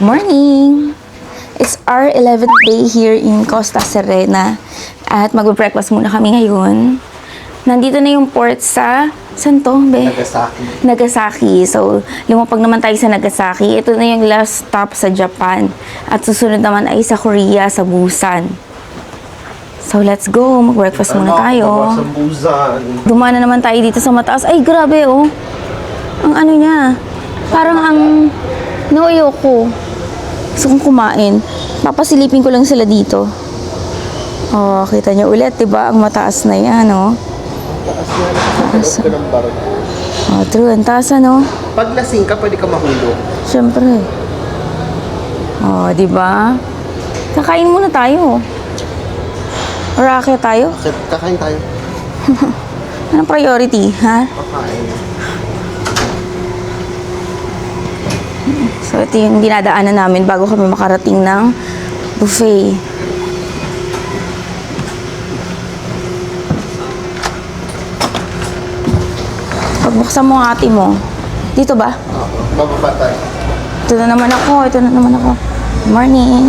Morning! It's our 11th day here in Costa Serena. At magbe-breakfast muna kami ngayon. Nandito na yung port sa... Saan to, be? Nagasaki. Nagasaki. So, lumapag naman tayo sa Nagasaki. Ito na yung last stop sa Japan. At susunod naman ay sa Korea, sa Busan. So, let's go. Mag-breakfast muna tayo. Sa Busan. Dumaan na naman tayo dito sa mataas. Ay, grabe, oh. Ang ano niya. Parang ang... Ayoko. Gusto kong kumain. Papasilipin ko lang sila dito. Oh, kita niyo ulit, diba? Ang mataas na yan, oh. Taas ka ng barko. Oh, true. Ang taas, ano? Pag lasing ka, pwede ka mahulog. Siyempre. Oh, diba? Kakain muna tayo. Or aakyat tayo? Kakain tayo. Anong priority, ha? Kakain. So, ito yung dinadaanan namin bago kami makarating ng buffet. Pagbuksan mo ang ate mo. Dito ba? Bababa tayo. Ito na naman ako. Ito na naman ako. Good morning.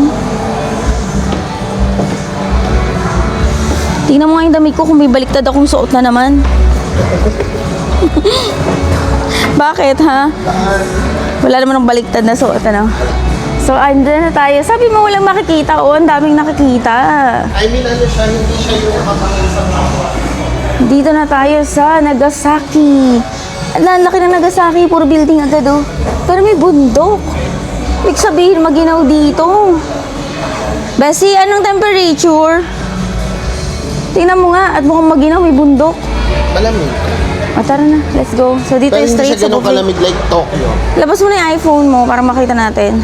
Tingnan mo nga yung damit ko kung may baliktad akong suot na naman. Bakit, ha? Wala naman ng baliktad na suot, ano? So, andun na tayo. Sabi mo walang makikita. Oo, ang daming nakikita. I mean, ano siya, hindi siya yung kakangin sa kapwa. Dito na tayo sa Nagasaki. Ang laki ng Nagasaki. Puro building agad, oh. Pero may bundok. Ibig sabihin, maginaw dito. Bessie, anong temperature? Tingnan mo nga. At mukhang maginaw, may bundok. Malamig. O, tara na. Let's go. So, dito Pero yung hindi straight siya sa ganun buffet. kalamig like Tokyo. Labas mo na yung iPhone mo para makita natin.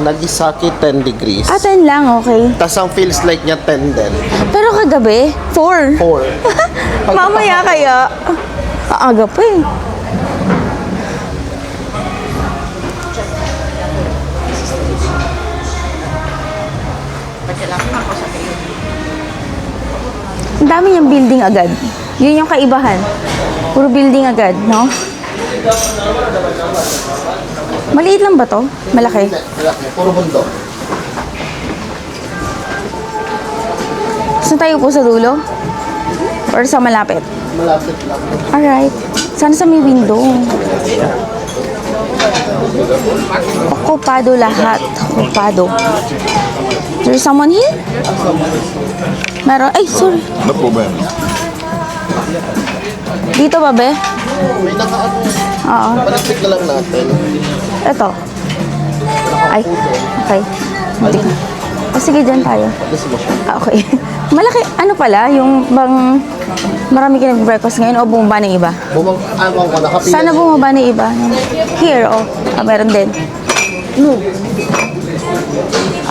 Nagisaki 10 degrees. 10 lang, okay. Tapos ang feels like niya 10 din. Pero kagabi, 4. 4. Mamaya kaya. Aga pa eh. Ang dami niyang building agad. Yun yung kaibahan. Puro building agad, no? Maliit lang ba to? Malaki? Malaki. Puro bundok. Saan tayo po sa dulo? Or sa malapit? Malapit lang. Alright. Sana sa may window. Okupado lahat. Okupado. Is there someone here? Meron? Ay, sorry. Ano po ba yan? Dito ba, be? May nakaano. Oo. Malapit na lang natin. Ito. Ay, okay. Hindi ko. Sige, dyan tayo. Gusto mo siya? Okay. Malaki, ano pala, yung bang marami ka nag-breakfast ngayon o bumaba ng iba? Bumang ko, nakapila. Sana bumaba ng iba. Here, oh. Meron din. No.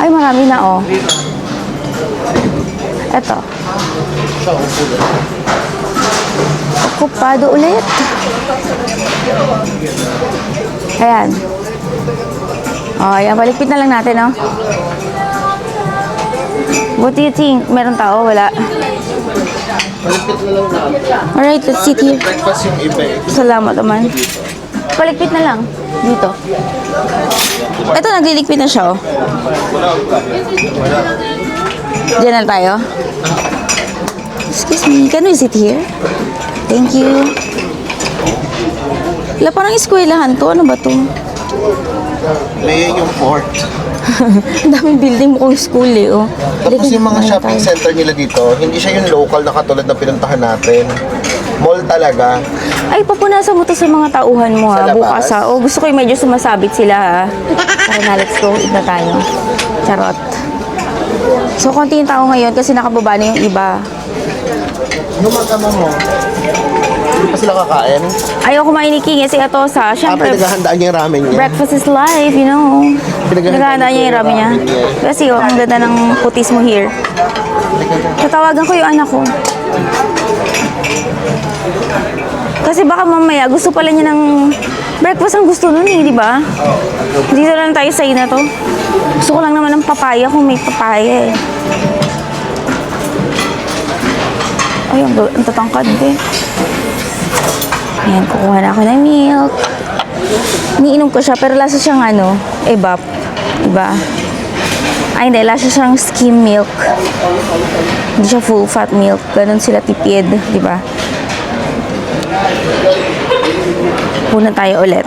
Ay, marami na, oh. Ito. Siya, upo na. Okupado ulit. Ayan. Oh, ayan. Palikpit na lang natin, oh. What do you think? Meron tao? Wala. Malapit na lang natin. Alright, let's sit here. Breakfast yung iba eh. Salamat naman. Palikpit na lang. Dito. Ito, naglilikpit na siya, oh. Diyan na tayo. Excuse me, can we sit here? Thank you. Wala, parang eskwelahan to. Ano ba to? May yung port. Ang daming building mukhang school eh, oh. Tapos yung mga Halika, shopping tayo. center nila dito, hindi siya yung local na katulad na pinuntahan natin. Mall talaga. Ay, papunasan mo to sa mga tauhan mo, ha. Sa labas? Bukas, ha. Oh, gusto ko yung medyo sumasabit sila, ha. Tara na, let's go. Eat na tayo. Charot. So, konti yung tao ngayon kasi nakababa na yung iba. Yung mag-ama mo, hindi pa sila kakain. Ayaw kumain ni King kasi ito sa, syempre, Pinaghahandaan niya yung ramen niya. breakfast is life, you know. Naghahandaan niya yung ramen niya. Kasi, oh, ang ganda ng putis mo here. Tatawagan ko yung anak ko. Kasi baka mamaya, gusto pala niya ng breakfast ang gusto nun eh, di ba? Dito lang tayo sa ina to. Gusto ko lang naman ng papaya kung may papaya eh. Ay, ang tatangkad eh. Ayan, kukuha na ako ng milk. Iniinom ko siya, pero lasa siyang ano, evap. Diba? Ay, hindi. Lasa siyang skim milk. Hindi siya full fat milk. Ganun sila tipid. Diba? Punan tayo ulit.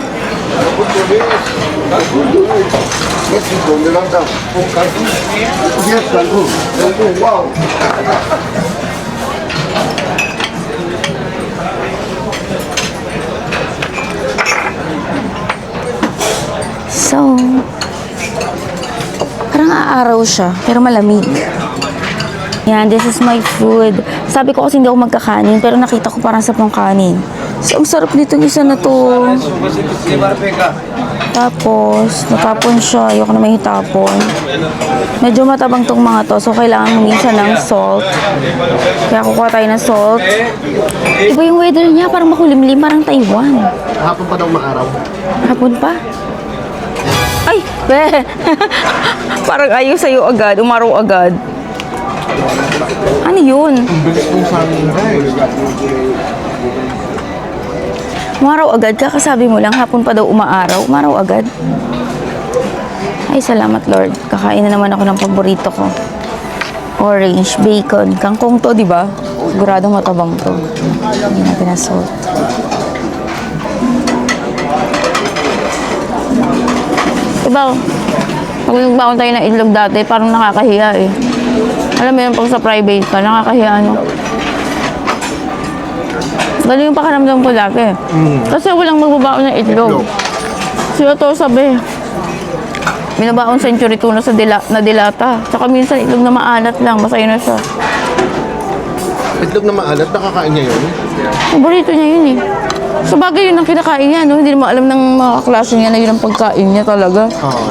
Wow. So, parang aaraw siya, pero malamig. Yan, this is my food. Sabi ko kasi hindi ako magkakanin, pero nakita ko parang sa pang kanin. So, ang sarap nitong isa na to. Tapos, natapon siya. Ayoko na may hitapon. Medyo matabang tong mga to, so kailangan minsan ng salt. Kaya kukuha tayo ng salt. Iba yung weather niya, parang makulimlim, parang Taiwan. Hapon pa daw maaraw. Hapon pa? Ay! Be! Parang ayaw sa'yo agad, umaraw agad. Ano yun? Ang bilis ng sunrise. Umaraw agad, kakasabi mo lang, hapon pa daw umaaraw, umaraw agad. Ay, salamat Lord. Kakain na naman ako ng paborito ko. Orange, bacon, kangkong to, di ba? Siguradong matabang to. Hindi natin na salt. Diba, pag nagbaon tayo ng itlog dati, parang nakakahiya eh. Alam mo yun, pag sa private ka, nakakahiya ano. Galing yung pakaramdam ko dati. Kasi walang magbabaon ng itlog. Sila to sabi, binabaon century tuna sa na dilata. Tsaka minsan itlog na maalat lang, masaya na siya. Itlog na maalat, nakakain niya yun. Paborito niya yun eh. Sa bagay yun ang kinakain niya, no? Hindi mo alam ng mga kaklase niya na yun ang pagkain niya talaga. Oo.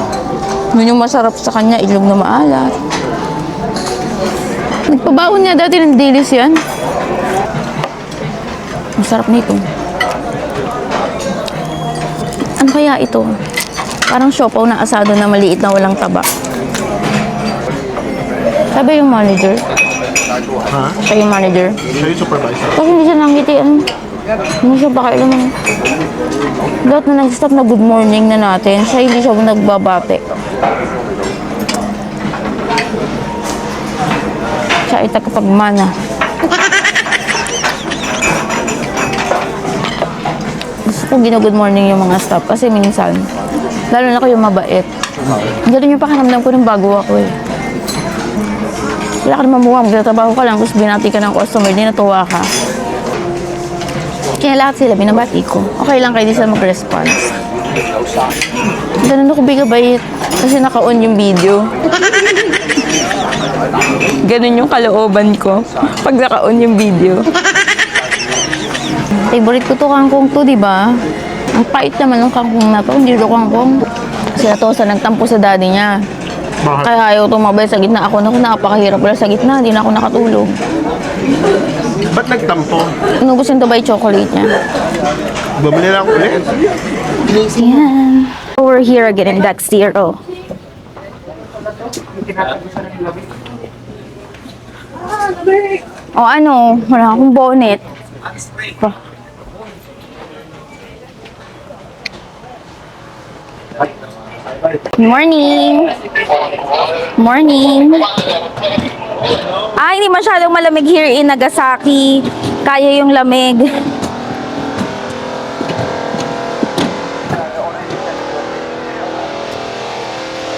Yun yung masarap sa kanya, itlog na maalat. Nagpabaon niya dati ng dilis yan. Ang sarap nito. Ano kaya ito? Parang siopaw na asado na maliit na walang taba. Sabi yung manager. Ha? Siya yung manager. Siya yung supervisor. Kasi hindi siya nangiti. Hindi siya pakailaman. Lahat na nag-stop na good morning na natin, siya hindi siya nagbabate. Siya ay tagapagmana. Gusto ko gina-good morning yung mga staff kasi minsan, lalo na kayo mabait. Ganun yung pakiramdam ko nung bago ako eh. Wala ka naman mukhang, magtatrabaho ka lang, tapos binati ka ng customer, di natuwa ka. Kaya lahat sila binabati ko. Okay lang kayo di sila mag-response. Ganun ako bigabait kasi naka-on yung video. Ganun yung kalooban ko pag naka-on yung video. Favorite ko to kangkong to, di ba? Ang pait naman ng kangkong na to. Hindi to kangkong. Sila to sa nagtampo sa daddy niya. Bakit? Kaya ayaw tumabay sa gitna. Ako napakahirap wala sa gitna. Hindi na ako nakatulog. Ba't nagtampo? Inubos yung Dubai chocolate niya. Bumili lang ulit. Yan. We're here again in Deck Zero. O ano, wala akong bonnet. Morning! Morning! Hindi masyadong malamig here in Nagasaki. Kaya yung lamig.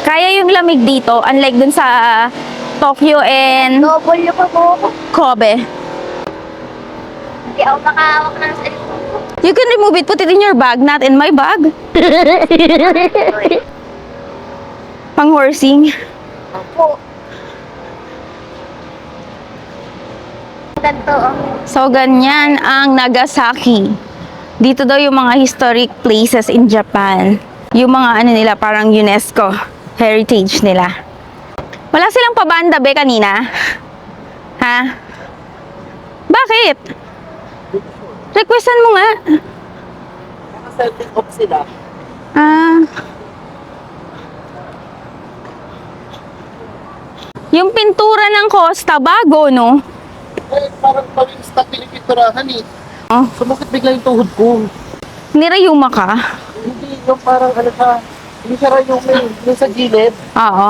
Kaya yung lamig dito, unlike dun sa Tokyo and Double yung po. Kobe. Hindi ako makahawak ng cellphone ko. You can remove it, put it in your bag, not in my bag. Pang horsing. Opo. Ganito ang So, ganyan ang Nagasaki. Dito daw yung mga historic places in Japan. Yung mga ano nila, parang UNESCO heritage nila. Wala silang pabanda be kanina? Ha? Bakit? Requestan mo nga. Selfie off sila. Yung pintura ng Costa, bago, no? Eh, parang paging stock pinipinturahan eh. Oh, Sumakit bigla yung tuhod ko. nirayuma ka? Hindi, yung parang ano siya, hindi siya yung yung sa gilid. Oo.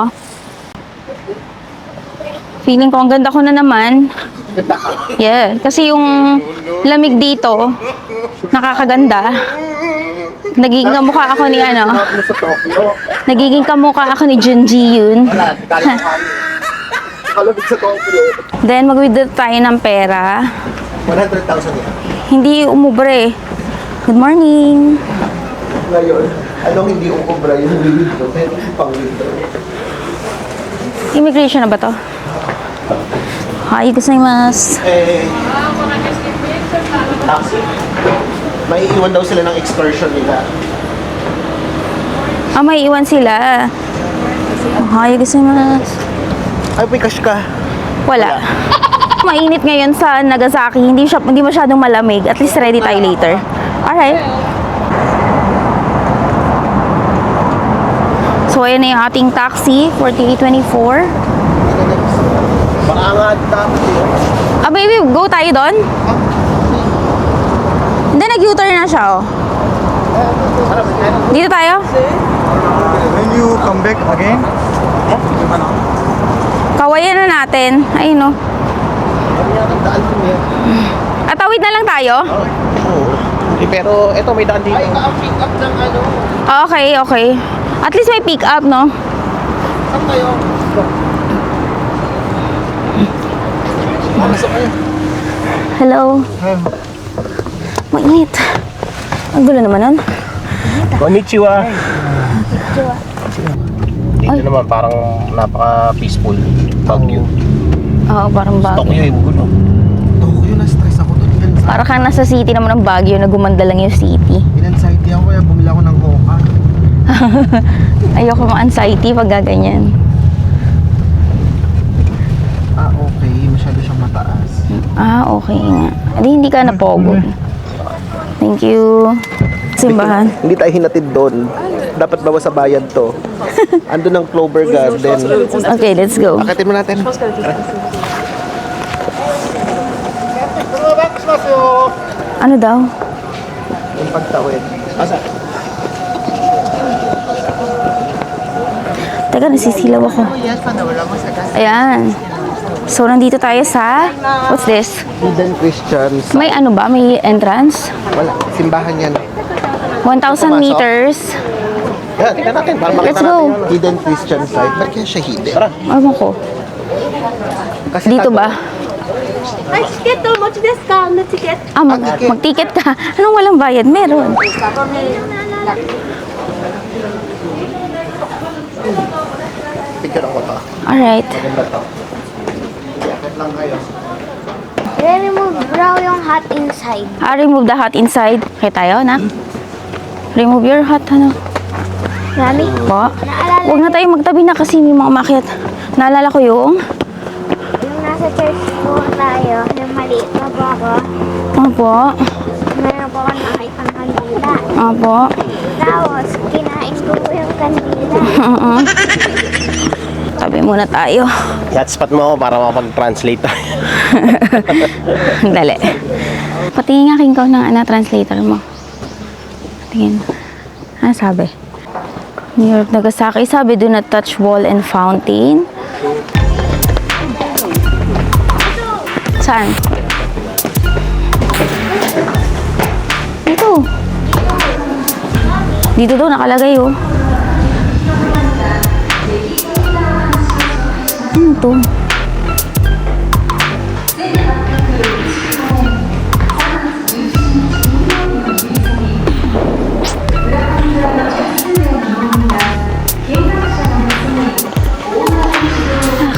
Feeling ko ang ganda ko na naman. Yeah, kasi yung lamig dito, nakakaganda. Nagiging kamukha ako ni ano, Ano sa Tokyo? nagiging kamukha ako ni Junji yun. Kalabig sa Tokyo. Then mag-withdraw tayo ng pera. 100,000 yan. Hindi umubre. Good morning. Ngayon, anong hindi ukobra yung withdraw? Pero pang withdraw. Immigration na ba to? Hi, gozaimasu. Taxi. May iwan daw sila ng excursion nila. Ah, may iwan sila. Hi, gozaimasu. Ay, may cash ka. Wala. Mainit ngayon sa Nagasaki. Hindi masyadong malamig. At least ready tayo later. Alright. So, ayan na yung ating taxi. 4824. Maangat dapat yun. Ah, baby, go tayo doon? Hindi, nag-U-turn na siya, oh. Dito tayo? When you come back again, Kawayan na natin. Ayun, no. Daan mo yan. At tawid na lang tayo? Oo. Pero eto may daan dito. Ay, pick up ng ano. Ah, okay, okay. At least may pick up, no? Saan kayo? Pasok kayo. Hello. Mainit. Ang gulo naman nun. Konnichiwa. Dito naman parang napaka-peaceful. Baguio. Oo, parang Baguio. Tokyo yung gulo. Tokyo, na-stress ako doon. Para kang nasa city naman ng Baguio na gumanda lang yung city. In-anxiety ako kaya bumili ako ng Hoka. Ayoko ma-anxiety pag gaganyan. Ah, okay. Masyado siyang mataas. Ah, okay nga. Hindi ka napogod. Thank you. Simbahan. Hindi tayo hinatid doon. Dapat bawas sa bayad to. Ando ng Clover Garden. Okay, let's go. Akitin mo natin. Ano daw? Yung pagtawid. Asa? Teka, nasisilaw ako. Ayan. So, nandito tayo sa... What's this? Hidden Christians. May ano ba? May entrance? Wala. Simbahan yan. 1,000 meters. Yan, tingnan natin. Para makita Let's go. natin yung hidden Christian site. Ba't kaya siya hidden? Tara. Ewan ko. Kasi Dito tago- ba? Ay, ticket to. Much discount na ticket. Ah, mag-ticket ka. Anong walang bayad? Meron. Picture ako pa. Alright. Maganda to. Yakit lang kayo. I-remove raw yung hot inside. Ah, remove the hat inside. Okay tayo, nak? Remove your hat, ano? Rami? Po? Naalala Huwag na tayo magtabi na kasi may mga umakyat. Naalala ko yung... yung nasa church po tayo, yung maliit na bako. Opo. Meron po ako nakita ng kandila. Opo. Tapos, kinain ko po yung kandila. Tabi muna tayo. Hotspot mo ako para makapag-translate tayo. Dali. Patingin nga king ko ng translator mo. Tingin. Ano sabi? New York, Nagasaki. Sabi, do not touch wall and fountain. Saan? Dito. Dito daw nakalagay, oh. Ano to?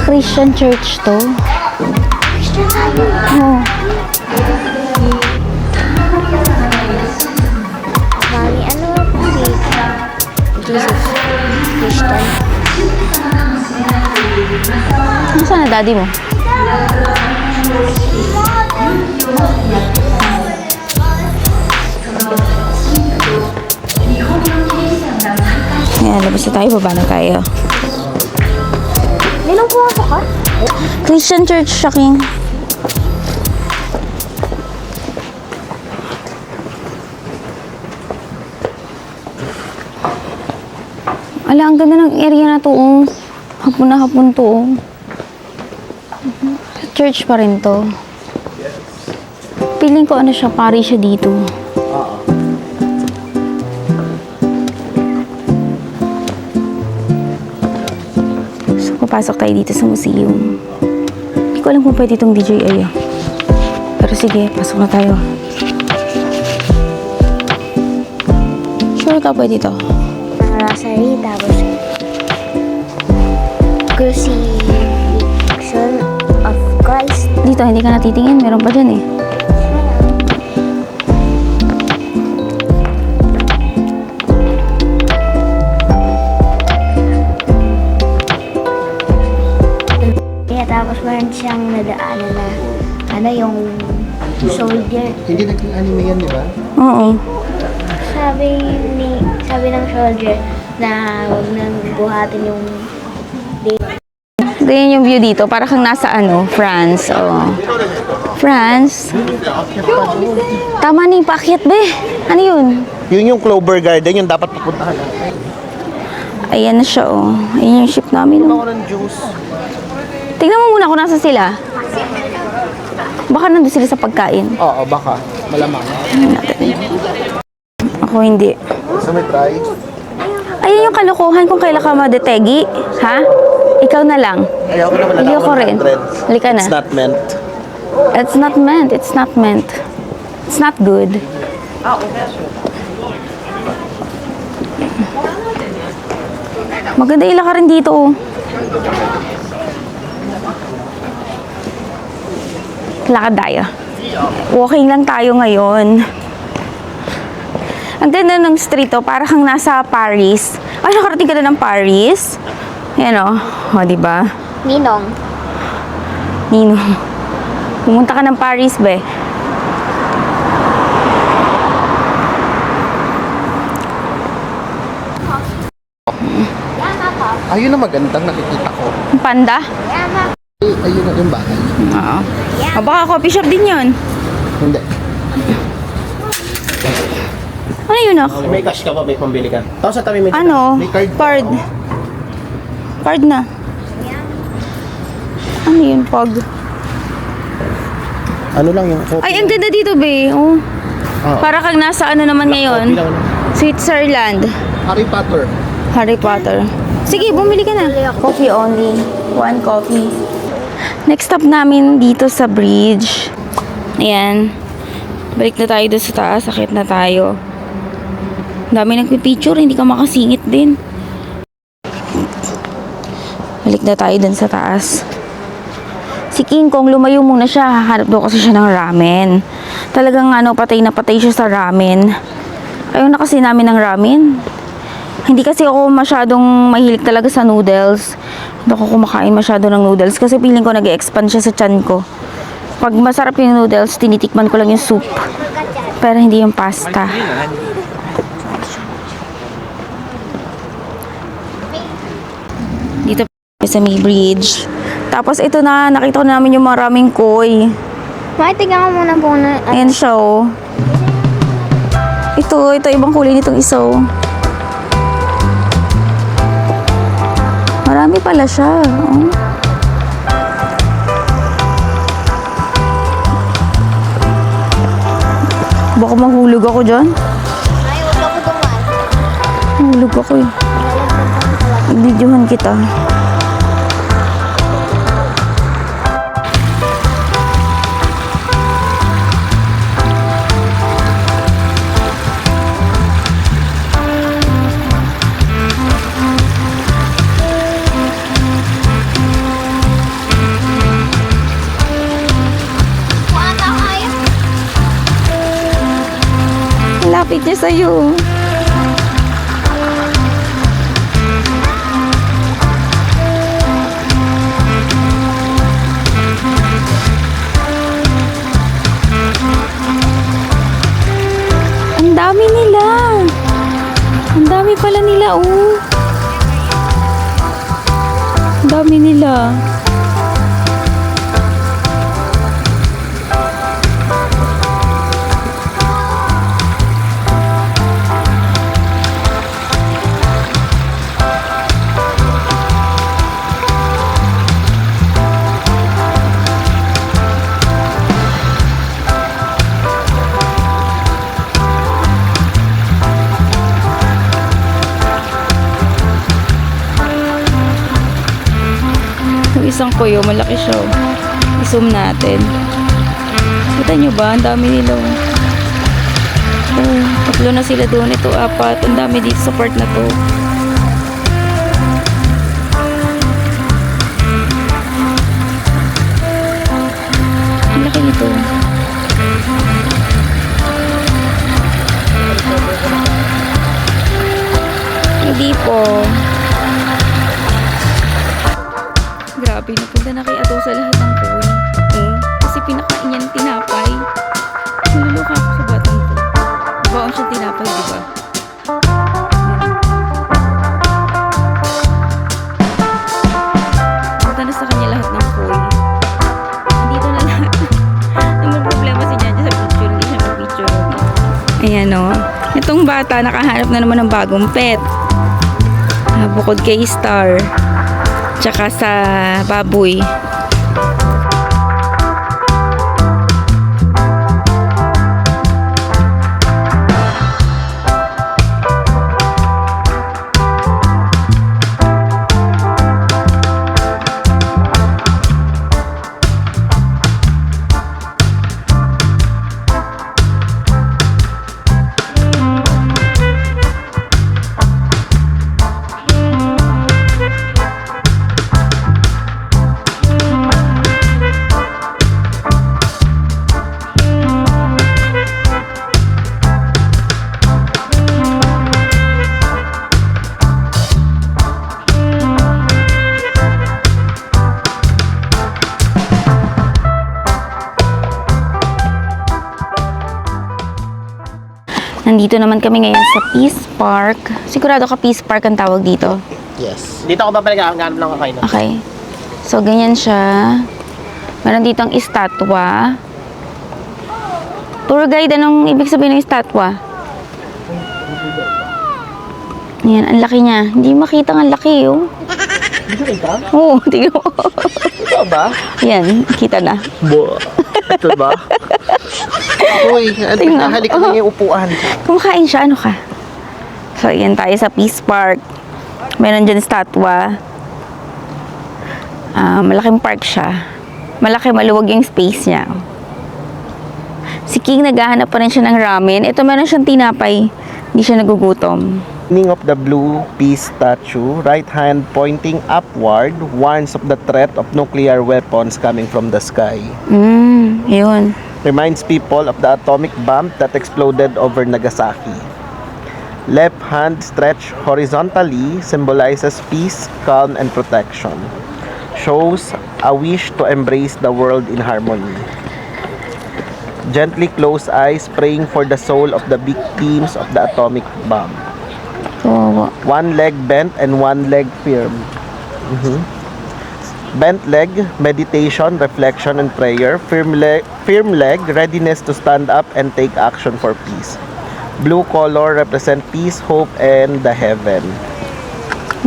Christian church to. Oh. Mami, ano si Jesus Christian? Nasaan na daddy mo? Ayan, labas na tayo. Baba na tayo. Nilang pumasok ka? Christian church siya, King. Ala, ang ganda ng area na to, oh. Hapon na hapon to, oh. Church pa rin to. Feeling ko ano siya, pari siya dito. So, papasok tayo dito sa museum. Hindi ko alam kung pwede itong DJI, ah. Pero sige, pasok na tayo. Sure ka pwede ito? Rosary, tapos Crucifixion of Christ. Dito, hindi ka natitingin. Meron pa dyan, eh. Yeah, tapos meron siyang nadaanan na ano yung soldier. Hindi naging anime yan, di ba? Oo. Sabi ng soldier na huwag nang buhatin yung Ganyan yung view dito. Para kang nasa ano, France. Oh. France. Tama na yung paakyat, be. Ano yun? Yun yung Clover Garden, yung dapat pupuntahan natin. Ayan na siya, oh. Ayan yung ship namin, oh. Ako ng juice. Tingnan mo muna kung nasa sila. Baka nandun sila sa pagkain. Oo, baka. Malamang. Ako hindi. So may try. Ayan yung kalokohan kung kailan ka madetegi. Ha? Ikaw na lang. Ayaw ko na wala Hindi na ako rin. 100. Halika na. It's not meant. It's not meant. It's not meant. It's not good. Maganda ila ka rin dito, oh. Lakad tayo. Walking lang tayo ngayon. Ang ganda ng street, oh. Para kang nasa Paris. Ay, nakarating ka na ng Paris. Yan, oh. O, diba? ninong. Ninong. Pumunta ka ng Paris, be. Ayun na magandang nakikita ko. Ang panda? Ayun na yung bahay. Oo. O, baka coffee shop din yun. Hindi. Ano yun, ah? May cash ka ba? May pambili ka? Tapos sa tabi may Ano? May card. Card. Card na. Ano yun, pag? Ano lang yung coffee? Ay, ang ganda dito, be. Oh. Ah. Para kang nasa ano naman ngayon? Coffee lang. Switzerland. Harry Potter. Harry Potter. Sige, bumili ka na. Coffee only. One coffee. Next stop namin dito sa bridge. Ayan. Balik na tayo doon sa taas. Sakit na tayo. Dami nagpipicture. Hindi ka makasingit din. Balik na tayo doon sa taas. Si King Kong, lumayo muna siya. Hahanap daw kasi siya ng ramen. Talagang ano, patay na patay siya sa ramen. Ayaw na kasi namin ng ramen. Hindi kasi ako masyadong mahilig talaga sa noodles. Hindi ako kumakain masyado ng noodles kasi feeling ko nag-expand siya sa tiyan ko. Pag masarap yung noodles, tinitikman ko lang yung soup. Pero hindi yung pasta. Dito sa May Bridge. Tapos ito na, nakita ko namin yung maraming koi. Tingnan mo muna po na. Ayan siya, oh. Ito ibang kulay nitong isa, oh. Marami pala siya, oh. Baka mahulog ako dyan. Ay, huwag ako dumaan. Mahulog ako, eh. Videohan kita. Lapit niya sa'yo. Ang dami nila. Ang dami pala nila, oh. Ang dami nila. isang kuyo, malaki siya. Oh. I-zoom natin. Kita nyo ba? Ang dami nila. Oh, 3 na sila doon. Ito 4. Ang dami dito sa part na to. Ang laki nito. Hindi po. Grabe, napunta na kay Ato sa lahat ng pool. Kasi pinakain niya ng tinapay. Naluluka ako sa batang to. Baon siya tinapay, di ba? Punta na sa kanya lahat ng pool. Nandito na lahat. Naman problema si Jaja sa picture. Hindi siya mag-picture. Ayan o. Itong bata, nakahanap na naman ng bagong pet. Bukod kay Star. Tsaka sa baboy. Nandito naman kami ngayon sa Peace Park. Sigurado ka Peace Park ang tawag dito. Yes. Dito ako babalik, ang ganap lang kakain. Okay. So, ganyan siya. Meron dito ang estatwa. Tour guide, anong ibig sabihin ng estatwa? Yan, ang laki niya. Hindi makita ang laki, oh. Dito ka? Oo, tignan mo. Ito ba? Yan, kita na. Ito ba? Uy, nahalik ko na yung upuan. Kumakain siya, ano ka? So, yan tayo sa Peace Park. Meron dyan estatwa. Malaking park siya. Malaki, maluwag yung space niya. Si King naghahanap pa rin siya ng ramen. Ito meron siyang tinapay. Hindi siya nagugutom. Meaning of the blue peace statue, right hand pointing upward, warns of the threat of nuclear weapons coming from the sky. Yun. Reminds people of the atomic bomb that exploded over Nagasaki. Left hand stretched horizontally symbolizes peace, calm, and protection. Shows a wish to embrace the world in harmony. Gently closed eyes praying for the soul of the victims of the atomic bomb. So, One leg bent and one leg firm. Bent leg, meditation, reflection, and prayer. Firm leg, readiness to stand up and take action for peace. Blue color represent peace, hope, and the heaven.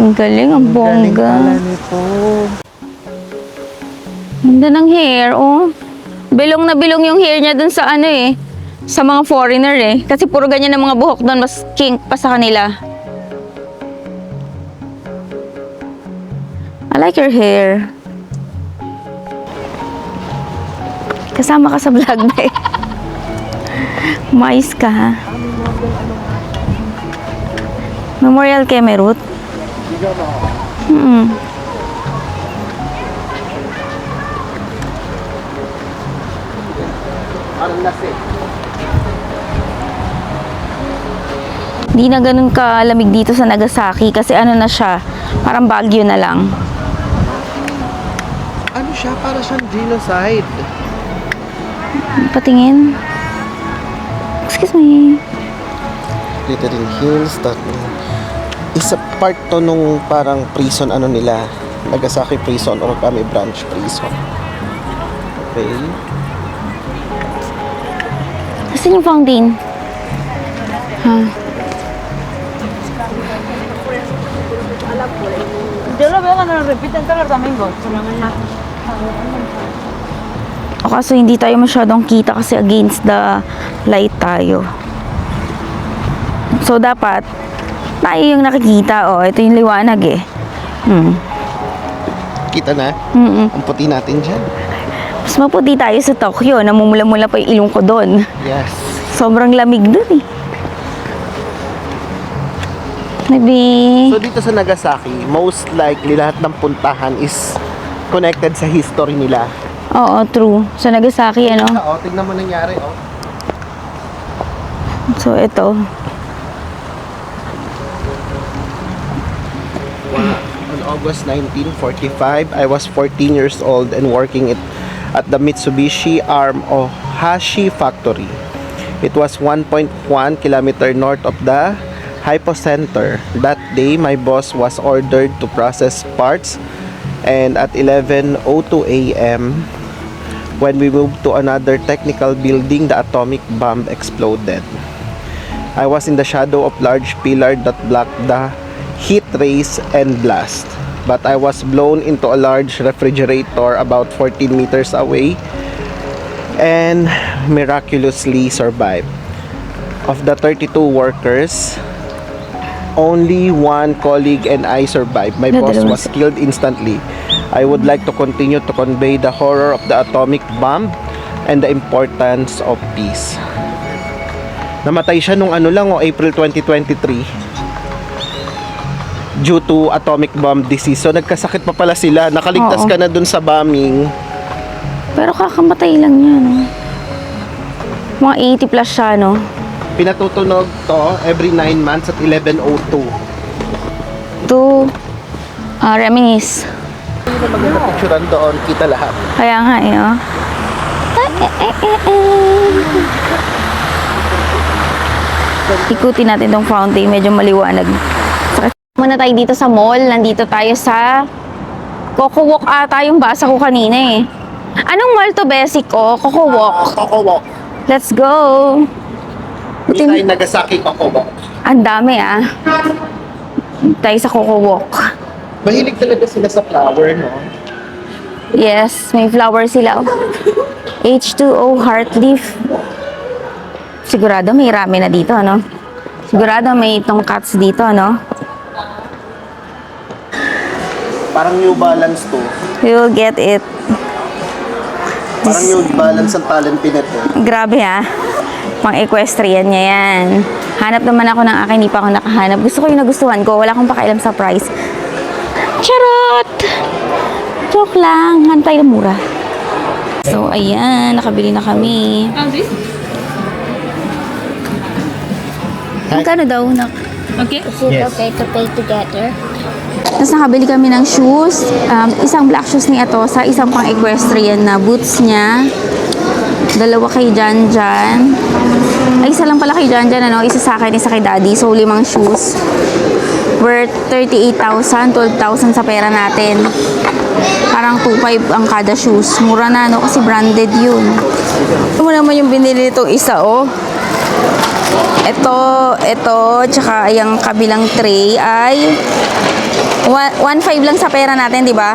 ang galing, ang bongga. Ganda ng hair, oh. Bilong na bilong yung hair niya dun sa ano eh. Sa mga foreigner eh. Kasi puro ganyan ang mga buhok doon, mas kink pa sa kanila. I like your hair. Kasama ka sa vlog na eh. Mais ka ha. Memorial kay Merut. Di na ganun kalamig dito sa Nagasaki kasi ano na siya, parang Baguio na lang. Ano siya? Para siyang genocide. Patingin. Excuse me. Glittering Hills, that isa part to nung parang prison ano nila, Nagasaki Prison or Kami Branch Prison. Okay. Asan yung fountain? Ha? O kaso hindi tayo masyadong kita kasi against the light tayo. So dapat tayo yung nakikita. Oh, ito yung liwanag eh. Kita na? Ang puti natin dyan. Mas maputi tayo sa Tokyo. Namumula-mula pa yung ilong ko doon. Yes. Sobrang lamig doon eh. Maybe... So dito sa Nagasaki, most likely lahat ng puntahan is connected sa history nila. Oo, true. Sa Nagasaki, ano? Oo, tignan mo nangyari, oh. So, ito. On August 1945, I was 14 years old and working at the Mitsubishi arm of Hashi factory. It was 1.1 kilometer north of the Hypocenter. That day, my boss was ordered to process parts, and at 11:02 a.m., when we moved to another technical building, the atomic bomb exploded. I was in the shadow of large pillar that blocked the heat rays and blast, but I was blown into a large refrigerator about 14 meters away and miraculously survived. Of the 32 workers, only one colleague and I survived. My boss was killed instantly. I would like to continue to convey the horror of the atomic bomb and the importance of peace. Namatay siya nung April 2023 due to atomic bomb disease. So nagkasakit pa pala sila. Nakaligtas ka na dun sa bombing. Pero kakamatay lang yan, no? Mga 80 plus siya, no? Pinatutunog to every 9 months at 11:02. To reminisce. Hindi na maganda picturean doon. Kita lahat. Kaya nga eh, oh. Ikutin natin tong fountain. Medyo maliwanag. Muna tayo dito sa mall. Nandito tayo sa Coco Walk ata yung basa ko kanina eh. Anong mall to, Basic ko? Coco Walk. Coco Walk. Let's go. Hindi tayo Nagasaki Coco Walk. Ang dami ah. Tayo sa Coco Walk. Mahilig talaga sila sa flower, no? Yes, may flower sila. Oh. H2O heart leaf. Sigurado may rami na dito, no? Sigurado may tongkats dito, no? Parang New Balance to. We will get it. Parang New Balance ang talent pinet eh. Grabe ha. Pang equestrian niya yan. Hanap naman ako ng akin, hindi pa ako nakahanap. Gusto ko yung nagustuhan ko. Wala akong pakialam sa price. Charot! Joke lang. Hanap tayo ng mura. So, ayan. Nakabili na kami. Magkano daw? Is it okay to pay together? Tapos nakabili kami ng shoes. Isang black shoes ni Atosa, isang pang equestrian na boots niya. Dalawa kay Janjan. Ay, isa lang pala kay Janjan, ano? Isa sa akin, isa kay Daddy. So, 5 shoes. Worth 38,000, 12,000 sa pera natin. Parang 2,500 ang kada shoes. Mura na, no? Kasi branded yun. Ito mo naman yung binili itong isa, oh. Ito, tsaka yung kabilang tray ay 1.5 lang sa pera natin, di ba?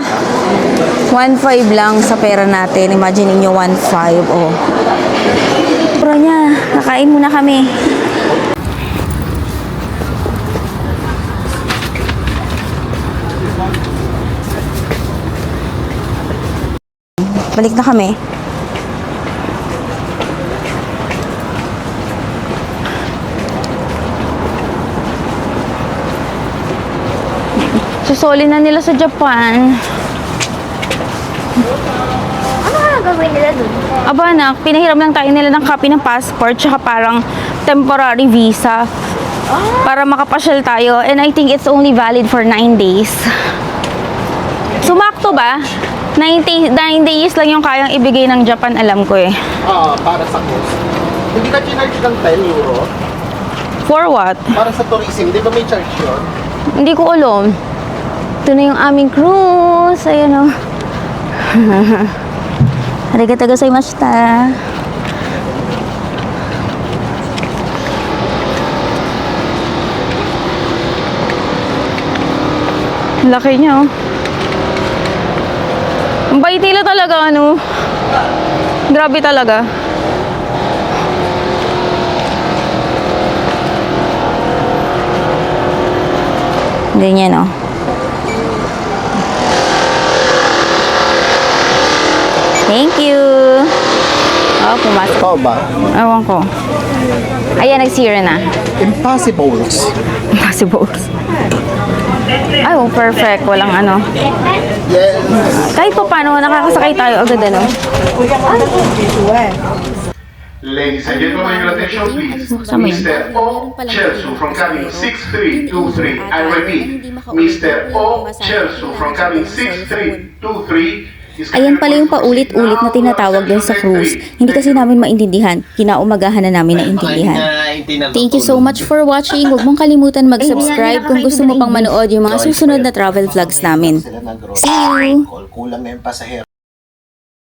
1.5 lang sa pera natin. Imagine niyo 1.5, oh. Pura niya. Nakain muna kami. Balik na kami. Susoli na nila sa Japan. Ano nga gagawin nila dun? Aba anak, pinahiram lang tayo nila ng copy ng passport tsaka parang temporary visa para makapasyal tayo, and I think it's only valid for 9 days. Sumakto ba? 9 days lang yung kayang ibigay ng Japan, alam ko eh. Para sa cost. Hindi ka charge ng 10 euro For what? para sa tourism. Di ba may charge yun? Hindi ko alam. Ito na yung aming cruise. Ayan o. Arigatou gozaimashita. Laki niya oh. Ang bait nila talaga, ano. Grabe talaga. Ganyan oh. Thank you. Oh, pumasok. Ikaw ba? Ewan ko. Ayan, nag-zero na. Impossibles. Impossible. Ay, oh, perfect. Walang ano. Yes. Kahit pa paano, nakakasakay tayo agad ano. Ladies and gentlemen, your attention please. Sama yun. Mr. O. Chelsu from cabin 6323. I repeat, Mr. O. Chelsu from cabin 6323. Ayan pala yung paulit-ulit na tinatawag din sa cruise. Hindi kasi namin maintindihan. Kinaumagahan na namin naintindihan. Thank you so much for watching. Huwag mong kalimutan mag-subscribe kung gusto mo pang manood yung mga susunod na travel vlogs namin. See you! Kulang na yung pasahero.